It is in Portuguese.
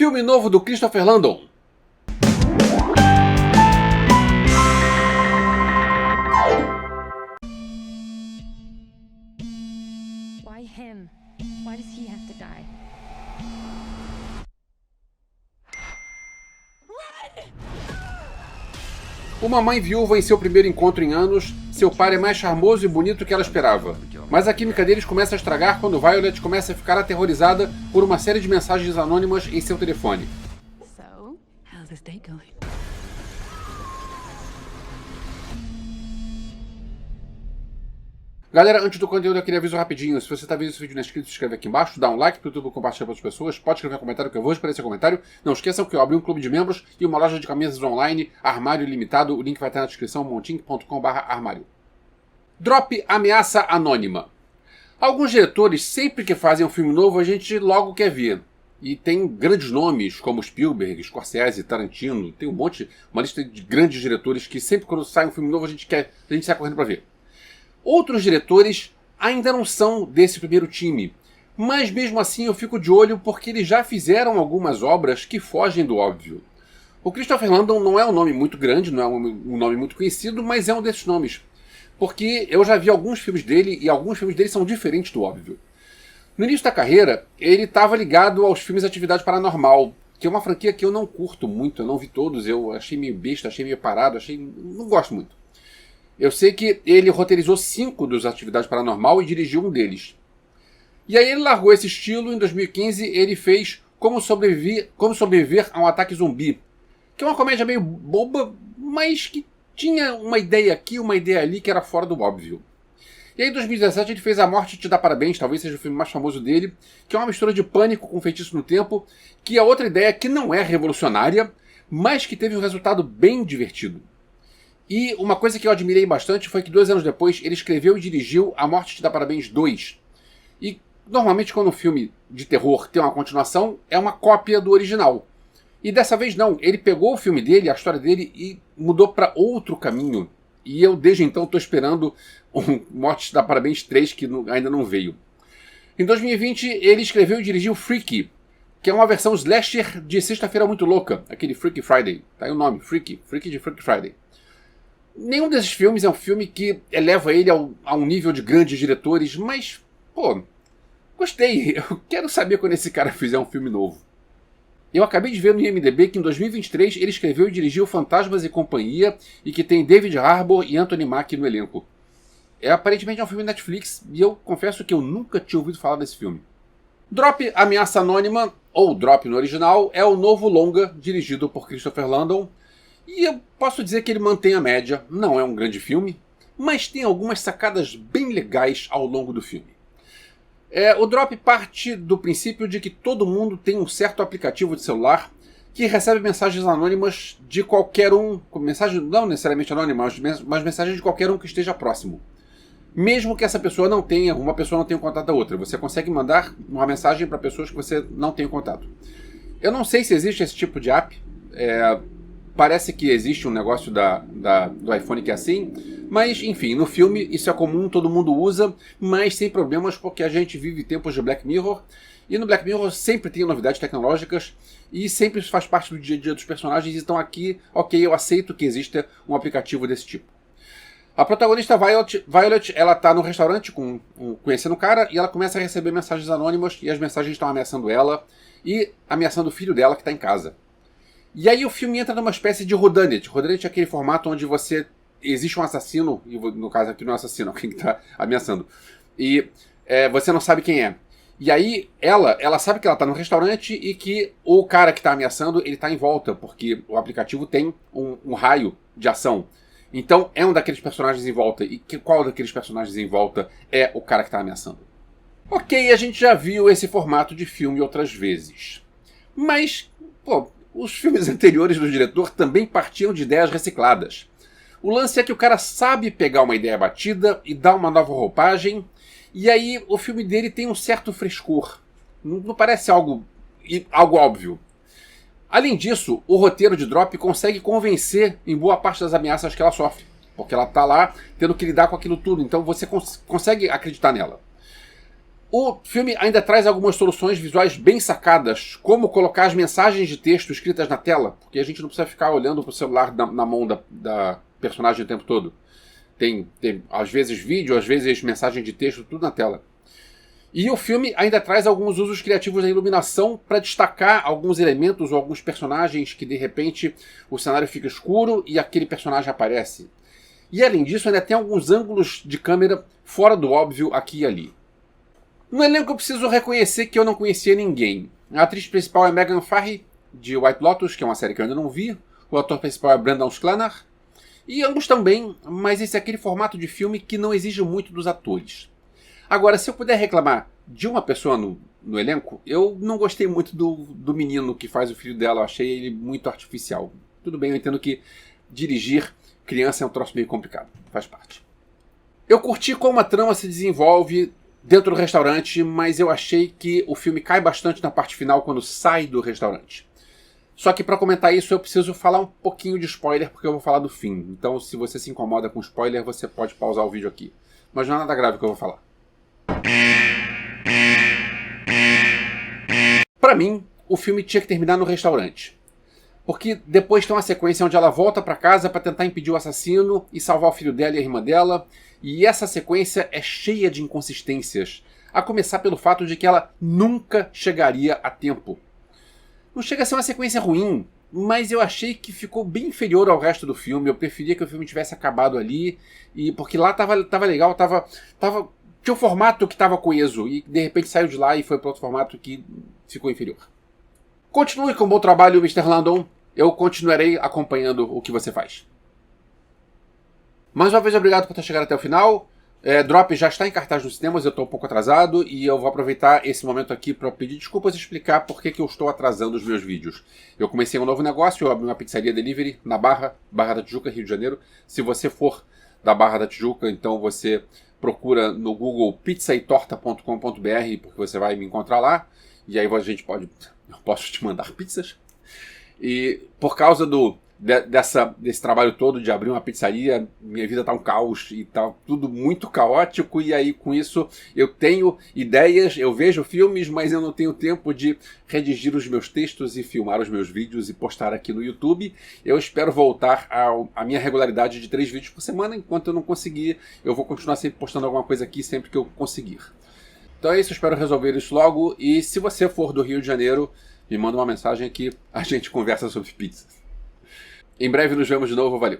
Filme novo do Christopher Landon. Why him? Why does he have to die? Uma mãe viúva em seu primeiro encontro em anos, seu pai é mais charmoso e bonito do que ela esperava. Mas a química deles começa a estragar quando Violet começa a ficar aterrorizada por uma série de mensagens anônimas em seu telefone. So, how's this date going? Galera, antes do conteúdo eu queria avisar rapidinho. Se você está vendo esse vídeo não é inscrito, se inscreve aqui embaixo, dá um like pro YouTube, compartilha para outras pessoas, pode escrever um comentário que eu vou responder seu comentário. Não esqueçam que eu abri um clube de membros e uma loja de camisas online, armário limitado, o link vai estar na descrição, montink.com/armário. Drop Ameaça Anônima. Alguns diretores, sempre que fazem um filme novo, a gente logo quer ver. E tem grandes nomes, como Spielberg, Scorsese, Tarantino, tem uma lista de grandes diretores que sempre quando sai um filme novo a gente sai correndo para ver. Outros diretores ainda não são desse primeiro time, mas mesmo assim eu fico de olho porque eles já fizeram algumas obras que fogem do óbvio. O Christopher Landon não é um nome muito grande, não é um nome muito conhecido, mas é um desses nomes. Porque eu já vi alguns filmes dele e alguns filmes dele são diferentes do óbvio. No início da carreira, ele estava ligado aos filmes Atividade Paranormal, que é uma franquia que eu não curto muito, eu não vi todos, eu achei meio besta, achei meio parado, não gosto muito. Eu sei que ele roteirizou 5 dos Atividade Paranormal e dirigiu um deles. E aí ele largou esse estilo, em 2015 ele fez Como Sobreviver a um Ataque Zumbi, que é uma comédia meio boba, mas que tinha uma ideia aqui, uma ideia ali que era fora do óbvio. E aí em 2017 ele fez A Morte Te Dá Parabéns, talvez seja o filme mais famoso dele, que é uma mistura de Pânico com Feitiço no Tempo, que é outra ideia que não é revolucionária, mas que teve um resultado bem divertido. E uma coisa que eu admirei bastante foi que 2 anos depois ele escreveu e dirigiu A Morte Te Dá Parabéns 2. E normalmente quando um filme de terror tem uma continuação, é uma cópia do original. E dessa vez não, ele pegou o filme dele, a história dele, e mudou para outro caminho. E eu desde então estou esperando um Morte Te Dá Parabéns 3 que ainda não veio. Em 2020 ele escreveu e dirigiu Freaky, que é uma versão slasher de Sexta-feira Muito Louca, aquele Freaky Friday. Tá aí o nome, Freaky de Freaky Friday. Nenhum desses filmes é um filme que eleva ele a um nível de grandes diretores, mas, pô, gostei. Eu quero saber quando esse cara fizer um filme novo. Eu acabei de ver no IMDb que em 2023 ele escreveu e dirigiu Fantasmas e Companhia e que tem David Harbour e Anthony Mackie no elenco. Aparentemente é um filme Netflix e eu confesso que eu nunca tinha ouvido falar desse filme. Drop Ameaça Anônima, ou Drop no original, é o novo longa dirigido por Christopher Landon. E eu posso dizer que ele mantém a média, não é um grande filme, mas tem algumas sacadas bem legais ao longo do filme. O Drop parte do princípio de que todo mundo tem um certo aplicativo de celular que recebe mensagens anônimas de qualquer um, mensagens não necessariamente anônimas, mas mensagens de qualquer um que esteja próximo. Mesmo que essa pessoa não tenha, uma pessoa não tenha contato da outra, você consegue mandar uma mensagem para pessoas que você não tem contato. Eu não sei se existe esse tipo de app, parece que existe um negócio do iPhone que é assim, mas enfim, no filme isso é comum, todo mundo usa, mas sem problemas porque a gente vive tempos de Black Mirror, e no Black Mirror sempre tem novidades tecnológicas e sempre isso faz parte do dia a dia dos personagens, então aqui, ok, eu aceito que exista um aplicativo desse tipo. A protagonista Violet, ela tá no restaurante conhecendo o cara e ela começa a receber mensagens anônimas e as mensagens estão ameaçando ela e ameaçando o filho dela que está em casa. E aí o filme entra numa espécie de whodunit. Whodunit é aquele formato onde existe um assassino, e no caso aqui não é um assassino, quem está ameaçando, e você não sabe quem é. E aí ela sabe que ela está no restaurante e que o cara que está ameaçando, ele está em volta, porque o aplicativo tem um raio de ação. Então é um daqueles personagens em volta. E qual daqueles personagens em volta é o cara que está ameaçando? Ok, a gente já viu esse formato de filme outras vezes. Mas, pô, os filmes anteriores do diretor também partiam de ideias recicladas. O lance é que o cara sabe pegar uma ideia batida e dar uma nova roupagem, e aí o filme dele tem um certo frescor. Não parece algo óbvio. Além disso, o roteiro de Drop consegue convencer em boa parte das ameaças que ela sofre, porque ela está lá tendo que lidar com aquilo tudo, então você consegue acreditar nela. O filme ainda traz algumas soluções visuais bem sacadas, como colocar as mensagens de texto escritas na tela, porque a gente não precisa ficar olhando para o celular na mão da personagem o tempo todo. Tem às vezes vídeo, às vezes mensagem de texto, tudo na tela. E o filme ainda traz alguns usos criativos da iluminação para destacar alguns elementos ou alguns personagens que de repente o cenário fica escuro e aquele personagem aparece. E além disso ainda tem alguns ângulos de câmera fora do óbvio aqui e ali. No elenco eu preciso reconhecer que eu não conhecia ninguém. A atriz principal é Megan Farrey, de White Lotus, que é uma série que eu ainda não vi. O ator principal é Brandon Sklenar. E ambos também, mas esse é aquele formato de filme que não exige muito dos atores. Agora, se eu puder reclamar de uma pessoa no elenco, eu não gostei muito do menino que faz o filho dela. Eu achei ele muito artificial. Tudo bem, eu entendo que dirigir criança é um troço meio complicado. Faz parte. Eu curti como a trama se desenvolve dentro do restaurante, mas eu achei que o filme cai bastante na parte final quando sai do restaurante. Só que para comentar isso eu preciso falar um pouquinho de spoiler, porque eu vou falar do fim. Então se você se incomoda com spoiler, você pode pausar o vídeo aqui. Mas não é nada grave que eu vou falar. Para mim, o filme tinha que terminar no restaurante. Porque depois tem uma sequência onde ela volta para casa para tentar impedir o assassino e salvar o filho dela e a irmã dela. E essa sequência é cheia de inconsistências. A começar pelo fato de que ela nunca chegaria a tempo. Não chega a ser uma sequência ruim, mas eu achei que ficou bem inferior ao resto do filme. Eu preferia que o filme tivesse acabado ali. E porque lá tava legal, tinha um formato que estava coeso. E de repente saiu de lá e foi para outro formato que ficou inferior. Continue com o bom trabalho, Mr. Landon. Eu continuarei acompanhando o que você faz. Mais uma vez, obrigado por ter chegado até o final. Drop já está em cartaz nos cinemas, eu estou um pouco atrasado e eu vou aproveitar esse momento aqui para pedir desculpas e explicar por que eu estou atrasando os meus vídeos. Eu comecei um novo negócio, eu abri uma pizzaria delivery na Barra da Tijuca, Rio de Janeiro. Se você for da Barra da Tijuca, então você procura no Google pizzaitorta.com.br, porque você vai me encontrar lá. E aí eu posso te mandar pizzas. E por causa desse trabalho todo de abrir uma pizzaria, minha vida tá um caos e tá tudo muito caótico. E aí com isso eu tenho ideias, eu vejo filmes, mas eu não tenho tempo de redigir os meus textos e filmar os meus vídeos e postar aqui no YouTube. Eu espero voltar à minha regularidade de 3 vídeos por semana. Enquanto eu não conseguir, eu vou continuar sempre postando alguma coisa aqui sempre que eu conseguir. Então é isso, eu espero resolver isso logo. E se você for do Rio de Janeiro, me manda uma mensagem que a gente conversa sobre pizza. Em breve nos vemos de novo, valeu!